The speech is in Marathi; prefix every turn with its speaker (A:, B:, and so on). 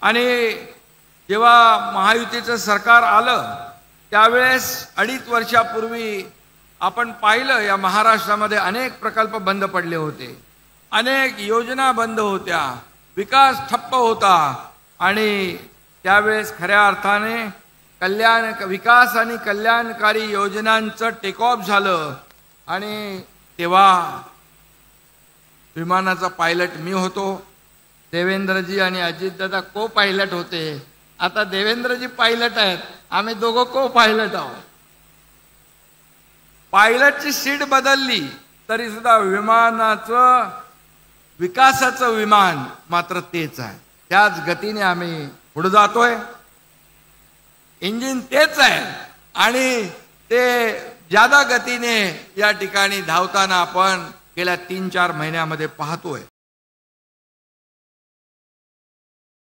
A: आणि जेव्हा महायुतीचं सरकार आलं त्यावेळेस 2.5 वर्षापूर्वी आपण पाहिलं या महाराष्ट्रामध्ये अनेक प्रकल्प बंद पडले होते, अनेक योजना बंद होत्या, विकास ठप्प होता आणि त्यावेळेस खऱ्या अर्थाने विकास आणि कल्याणकारी योजनांचं टेक ऑफ झालं आणि तेव्हा विमानाचा पायलट मी होतो, देवेंद्रजी आणि अजितदादा को पायलट होते. आता देवेंद्रजी पायलट आहेत, आम्ही दोघं को पायलट आहोत. पायलटची सीट बदलली तरी सुद्धा विमानाचं विकासाचं विमान मात्र तेच आहे. त्याच गतीने आम्ही पुढे जातोय. इंजिन तेच आहे आणि ते ज्यादा गतीने या ठिकाणी धावताना आपण गेल्या 3-4 महिन्यामध्ये पाहतोय.